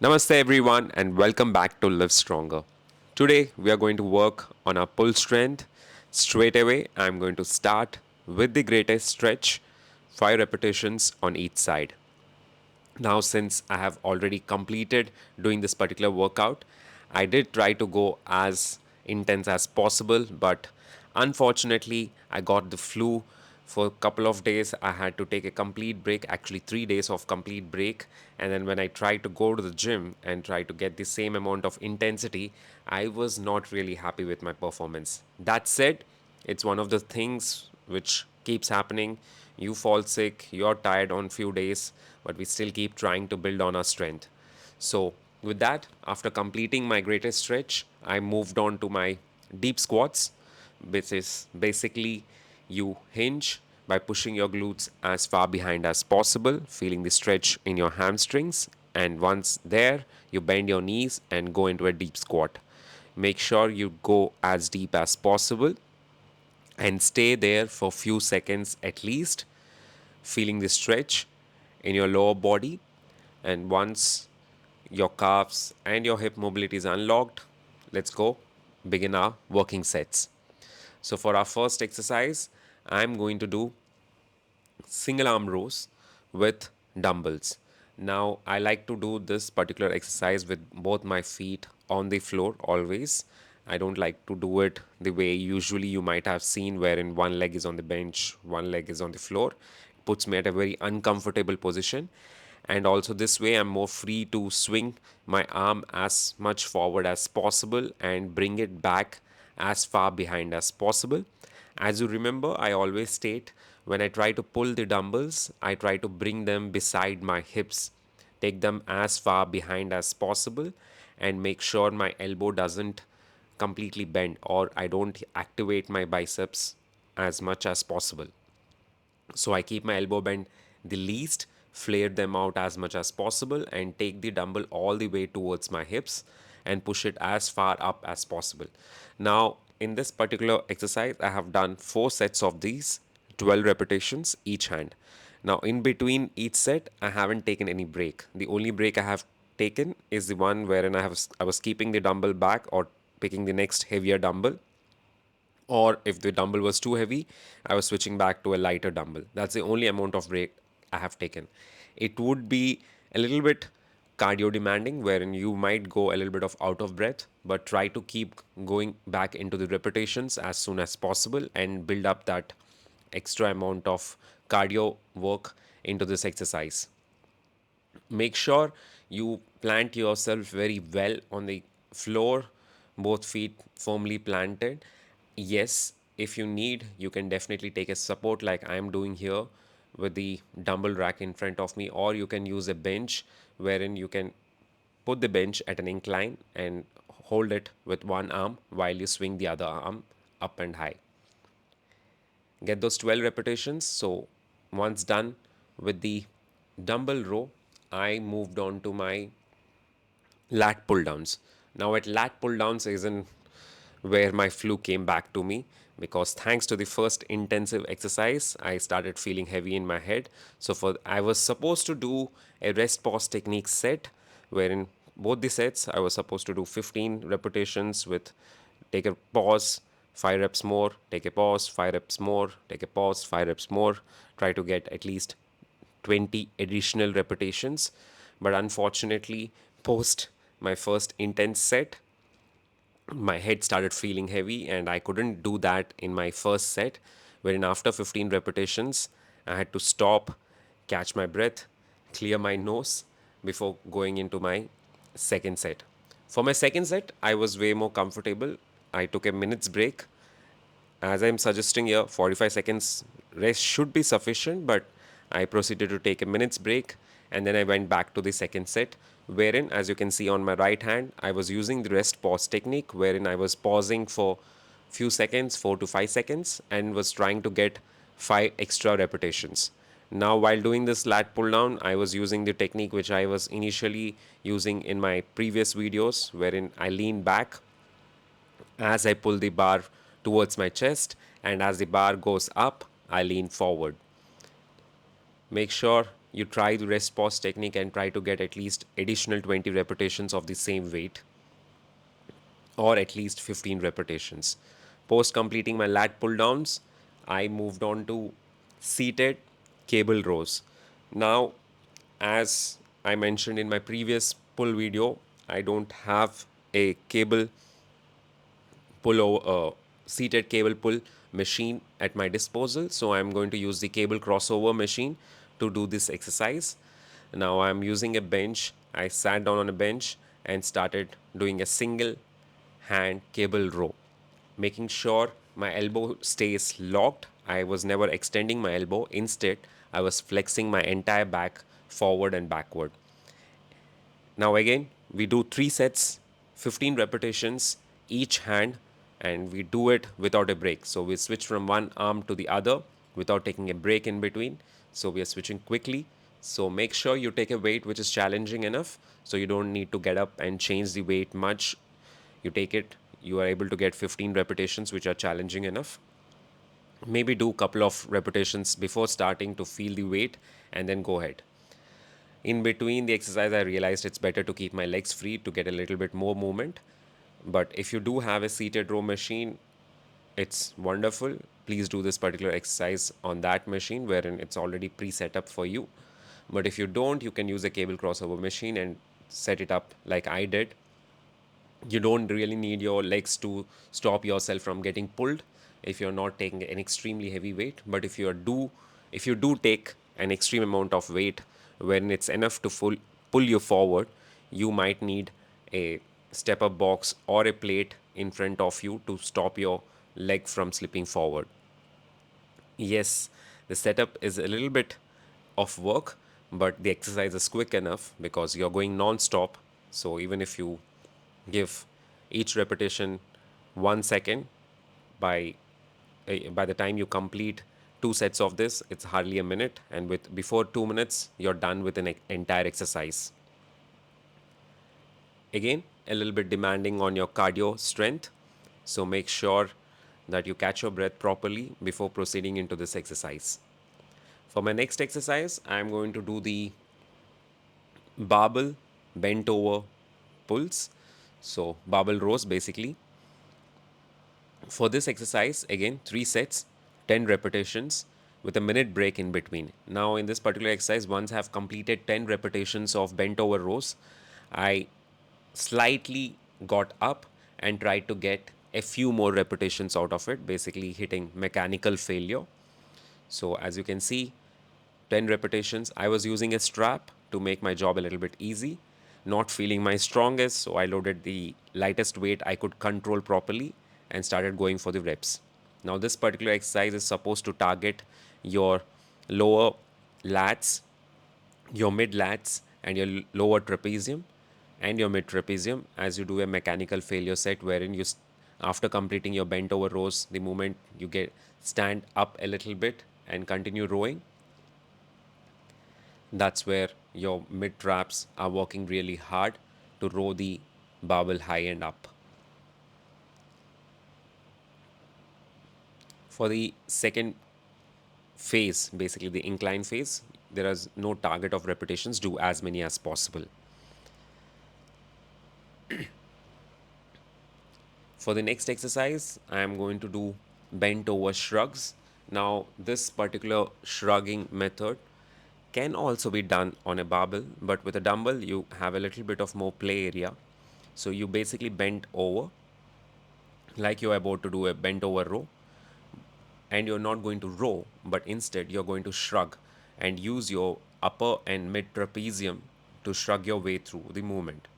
Namaste everyone and welcome back to LiveStronger. Today we are going to work on our pull strength. Straight away I'm going to start with the greatest stretch, 5 repetitions on each side. Now since I have already completed doing this particular workout, I did try to go as intense as possible, but unfortunately I got the flu for a couple of days. I had to take a complete break, actually 3 days of complete break, and then when I tried to go to the gym and try to get the same amount of intensity, I was not really happy with my performance. That said, it's one of the things which keeps happening. You fall sick, you're tired on few days, but we still keep trying to build on our strength. So with that, after completing my greatest stretch, I moved on to my deep squats, which is basically you hinge by pushing your glutes as far behind as possible, feeling the stretch in your hamstrings, and once there, you bend your knees and go into a deep squat. Make sure you go as deep as possible and stay there for few seconds at least, feeling the stretch in your lower body. And once your calves and your hip mobility is unlocked, let's go begin our working sets. So for our first exercise, I'm going to do single arm rows with dumbbells. Now, I like to do this particular exercise with both my feet on the floor always. I don't like to do it the way usually you might have seen, wherein one leg is on the bench, one leg is on the floor. It puts me at a very uncomfortable position. And also, this way, I'm more free to swing my arm as much forward as possible and bring it back as far behind as possible. As you remember, I always state when I try to pull the dumbbells, I try to bring them beside my hips, take them as far behind as possible, and make sure my elbow doesn't completely bend or I don't activate my biceps as much as possible. So I keep my elbow bend the least, flare them out as much as possible, and take the dumbbell all the way towards my hips and push it as far up as possible. Now, in this particular exercise, I have done 4 sets of these, 12 repetitions each hand. Now, in between each set, I haven't taken any break. The only break I have taken is the one wherein I was keeping the dumbbell back or picking the next heavier dumbbell, or if the dumbbell was too heavy, I was switching back to a lighter dumbbell. That's the only amount of break I have taken. It would be a little bit cardio demanding, wherein you might go a little bit of out of breath, but try to keep going back into the repetitions as soon as possible and build up that extra amount of cardio work into this exercise. Make sure you plant yourself very well on the floor, both feet firmly planted. Yes, if you need, you can definitely take a support like I am doing here with the dumbbell rack in front of me, or you can use a bench wherein you can put the bench at an incline and hold it with one arm while you swing the other arm up and high. Get those 12 repetitions. So once done with the dumbbell row, I moved on to my lat pull downs. Now, at lat pull downs isn't where my flu came back to me, because thanks to the first intensive exercise, I started feeling heavy in my head. So, for I was supposed to do a rest pause technique set, wherein both the sets I was supposed to do 15 repetitions with take a pause, 5 reps more, take a pause, 5 reps more, take a pause, 5 reps more, try to get at least 20 additional repetitions. But unfortunately, post my first intense set, my head started feeling heavy and I couldn't do that in my first set. Wherein after 15 repetitions, I had to stop, catch my breath, clear my nose before going into my second set. For my second set, I was way more comfortable. I took a minute's break. As I'm suggesting here, 45 seconds rest should be sufficient, but I proceeded to take a minute's break and then I went back to the second set, wherein, as you can see on my right hand, I was using the rest pause technique, wherein I was pausing for few seconds, 4 to 5 seconds, and was trying to get 5 extra repetitions. Now, while doing this lat pull down, I was using the technique which I was initially using in my previous videos, wherein I lean back as I pull the bar towards my chest, and as the bar goes up, I lean forward. Make sure you try the rest pause technique and try to get at least additional 20 repetitions of the same weight, or at least 15 repetitions. Post completing my lat pull downs, I moved on to seated cable rows. Now, as I mentioned in my previous pull video, I don't have a cable pull over, seated cable pull machine at my disposal, so I'm going to use the cable crossover machine to do this exercise. Now I'm using a bench. I sat down on a bench and started doing a single hand cable row, making sure my elbow stays locked. I was never extending my elbow, instead I was flexing my entire back forward and backward. Now, again, we do 3 sets, 15 repetitions each hand, and we do it without a break. So, we switch from one arm to the other without taking a break in between. So, we are switching quickly. So, make sure you take a weight which is challenging enough so you don't need to get up and change the weight much. You take it, you are able to get 15 repetitions which are challenging enough. Maybe do a couple of repetitions before starting to feel the weight and then go ahead. In between the exercise, I realized it's better to keep my legs free to get a little bit more movement. But if you do have a seated row machine, it's wonderful. Please do this particular exercise on that machine wherein it's already pre-set up for you. But if you don't, you can use a cable crossover machine and set it up like I did. You don't really need your legs to stop yourself from getting pulled if you're not taking an extremely heavy weight. But if you do take an extreme amount of weight when it's enough to pull you forward, you might need a step up box or a plate in front of you to stop your leg from slipping forward. Yes, the setup is a little bit of work, but the exercise is quick enough because you're going non-stop. So even if you give each repetition 1 second, by by the time you complete 2 sets of this, it's hardly a minute, and with before 2 minutes, you're done with an entire exercise. Again, a little bit demanding on your cardio strength, so make sure that you catch your breath properly before proceeding into this exercise. For my next exercise, I'm going to do the barbell bent over pulls. So, barbell rows basically. For this exercise, again, 3 sets, 10 repetitions with a minute break in between. Now, in this particular exercise, once I have completed 10 repetitions of bent over rows, I slightly got up and tried to get a few more repetitions out of it, basically hitting mechanical failure. So, as you can see, 10 repetitions. I was using a strap to make my job a little bit easy. Not feeling my strongest, so I loaded the lightest weight I could control properly and started going for the reps. Now, this particular exercise is supposed to target your lower lats, your mid lats, and your lower trapezium and your mid trapezium as you do a mechanical failure set wherein after completing your bent over rows, the moment you get stand up a little bit and continue rowing, that's where your mid traps are working really hard to row the barbell high and up. For the second phase, basically the incline phase, there is no target of repetitions, do as many as possible. For the next exercise, I am going to do bent over shrugs. Now, this particular shrugging method can also be done on a barbell, but with a dumbbell, you have a little bit of more play area. So, you basically bend over like you're about to do a bent over row, and you're not going to row, but instead, you're going to shrug and use your upper and mid trapezium to shrug your way through the movement.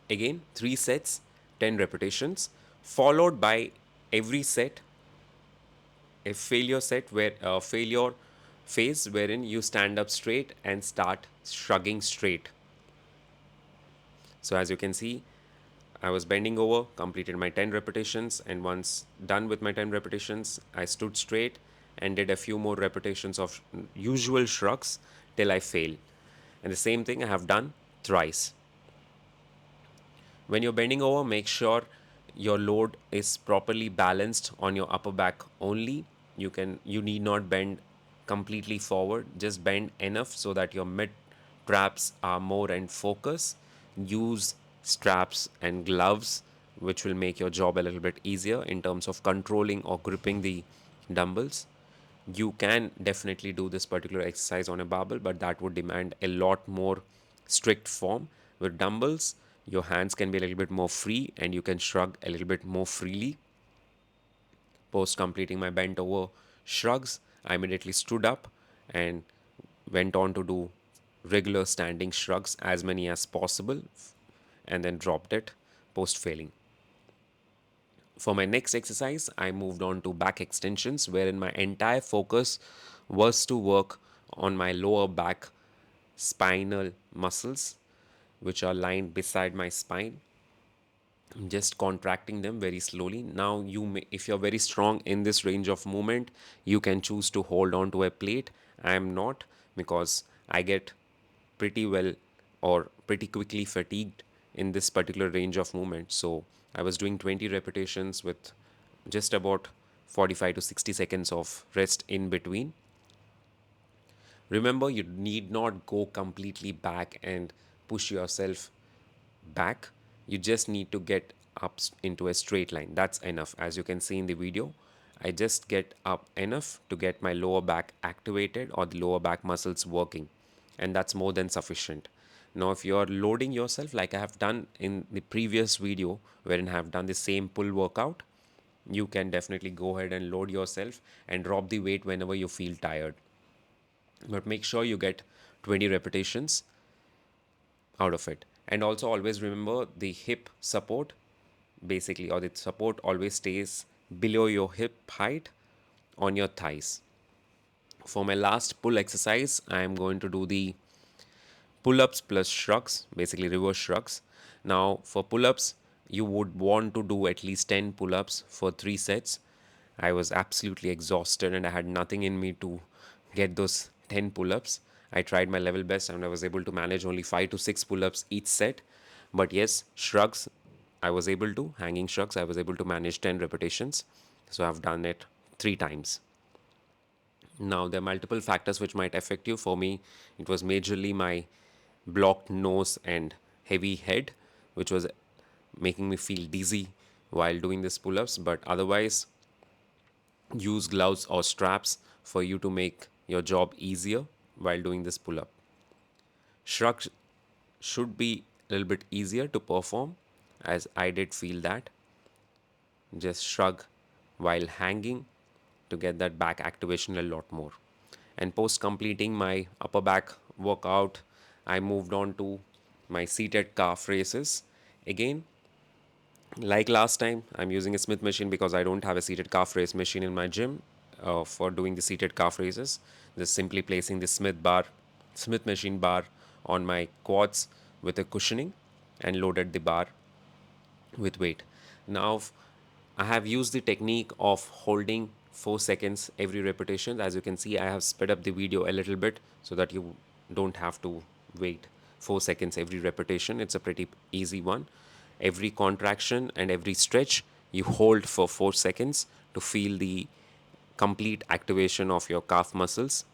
Again, 3 sets, 10 repetitions, followed by every set a failure set where failure phase wherein you stand up straight and start shrugging straight. So as you can see, I was bending over, completed my 10 repetitions, and once done with my 10 repetitions, I stood straight and did a few more repetitions of usual shrugs till I fail. And the same thing I have done thrice. When you're bending over, make sure your load is properly balanced on your upper back only. You need not bend completely forward. Just bend enough so that your mid traps are more in focus. Use straps and gloves, which will make your job a little bit easier in terms of controlling or gripping the dumbbells. You can definitely do this particular exercise on a barbell, but that would demand a lot more strict form. With dumbbells, your hands can be a little bit more free and you can shrug a little bit more freely. Post completing my bent over shrugs, I immediately stood up and went on to do regular standing shrugs, as many as possible, and then dropped it post failing. For my next exercise, I moved on to back extensions, wherein my entire focus was to work on my lower back spinal muscles, which are lined beside my spine, just contracting them very slowly. Now you may, if you're very strong in this range of movement, you can choose to hold on to a plate. I am not, because I get pretty well or pretty quickly fatigued in this particular range of movement. So I was doing 20 repetitions with just about 45 to 60 seconds of rest in between. Remember, you need not go completely back and push yourself back. You just need to get up into a straight line. That's enough. As you can see in the video, I just get up enough to get my lower back activated or the lower back muscles working, and that's more than sufficient. Now if you're loading yourself like I have done in the previous video, wherein I have done the same pull workout, you can definitely go ahead and load yourself and drop the weight whenever you feel tired, but make sure you get 20 repetitions out of it. And also always remember the hip support, basically, or the support always stays below your hip height on your thighs. For my last pull exercise, I am going to do the pull ups plus shrugs, basically reverse shrugs. Now, for pull ups, you would want to do at least 10 pull ups for 3 sets. I was absolutely exhausted and I had nothing in me to get those 10 pull ups. I tried my level best and I was able to manage only 5 to 6 pull ups each set. But yes, shrugs, I was able to, hanging shrugs, I was able to manage 10 repetitions. So I've done it 3 times. Now, there are multiple factors which might affect you. For me, it was majorly my blocked nose and heavy head, which was making me feel dizzy while doing these pull ups. But otherwise, use gloves or straps for you to make your job easier while doing this pull up. Shrugs should be a little bit easier to perform, as I did feel that. Just shrug while hanging to get that back activation a lot more. And post completing my upper back workout, I moved on to my seated calf raises. Again, like last time, I'm using a Smith machine because I don't have a seated calf raise machine in my gym for doing the seated calf raises. Just simply placing the Smith machine bar on my quads with a cushioning and loaded the bar with weight. Now, I have used the technique of holding 4 seconds every repetition. As you can see, I have sped up the video a little bit so that you don't have to wait 4 seconds every repetition. It's a pretty easy one. Every contraction and every stretch, you hold for 4 seconds to feel the complete activation of your calf muscles.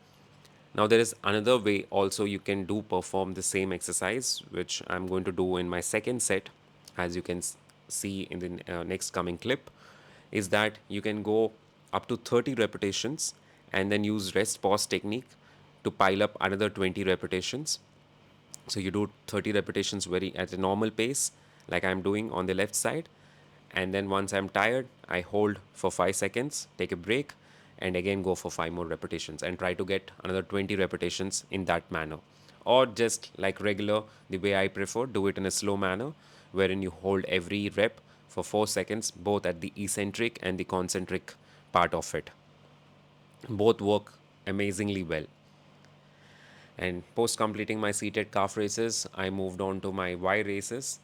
Now there is another way also you can do perform the same exercise, which I'm going to do in my second set, as you can see in the next coming clip, is that you can go up to 30 repetitions and then use rest pause technique to pile up another 20 repetitions. So you do 30 repetitions very at a normal pace, like I'm doing on the left side, and then once I'm tired, I hold for 5 seconds, take a break, and again go for 5 more repetitions and try to get another 20 repetitions in that manner. Or just like regular, the way I prefer, do it in a slow manner, wherein you hold every rep for 4 seconds, both at the eccentric and the concentric part of it. Both work amazingly well. And post completing my seated calf races, I moved on to my Y races,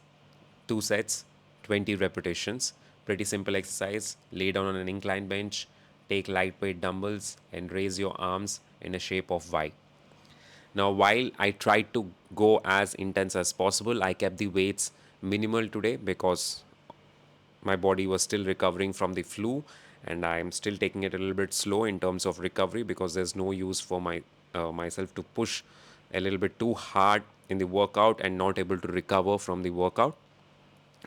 2 sets, 20 repetitions. Pretty simple exercise. Lay down on an incline bench, take lightweight dumbbells, and raise your arms in a shape of Y. Now, while I tried to go as intense as possible, I kept the weights minimal today because my body was still recovering from the flu and I'm still taking it a little bit slow in terms of recovery, because there's no use for myself to push a little bit too hard in the workout and not able to recover from the workout.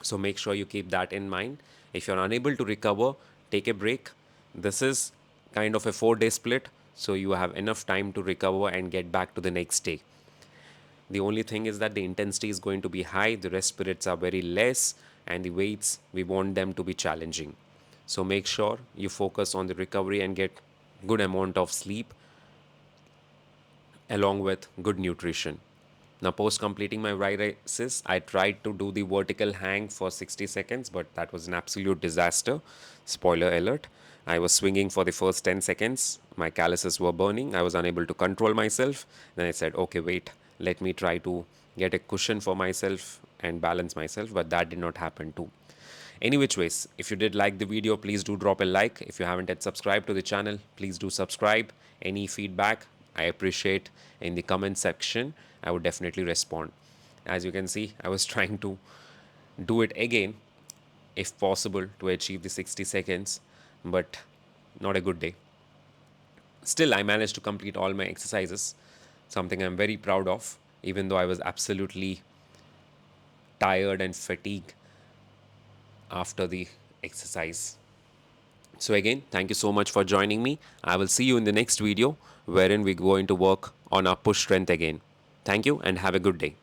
So make sure you keep that in mind. If you're unable to recover, take a break. This is kind of a 4-day split, so you have enough time to recover and get back to the next day. The only thing is that the intensity is going to be high, the rest periods are very less, and the weights, we want them to be challenging. So make sure you focus on the recovery and get good amount of sleep along with good nutrition. Now, post completing my races, I tried to do the vertical hang for 60 seconds, but that was an absolute disaster. Spoiler alert. I was swinging for the first 10 seconds. My calluses were burning. I was unable to control myself. Then I said, okay, wait, let me try to get a cushion for myself and balance myself, but that did not happen too. Any which ways, if you did like the video, please do drop a like. If you haven't yet subscribed to the channel, please do subscribe. Any feedback, I appreciate in the comment section. I would definitely respond. As you can see, I was trying to do it again, if possible, to achieve the 60 seconds, but not a good day. Still, I managed to complete all my exercises, something I'm very proud of, even though I was absolutely tired and fatigued after the exercise. So again, thank you so much for joining me. I will see you in the next video, wherein we're going to work on our push strength again. Thank you and have a good day.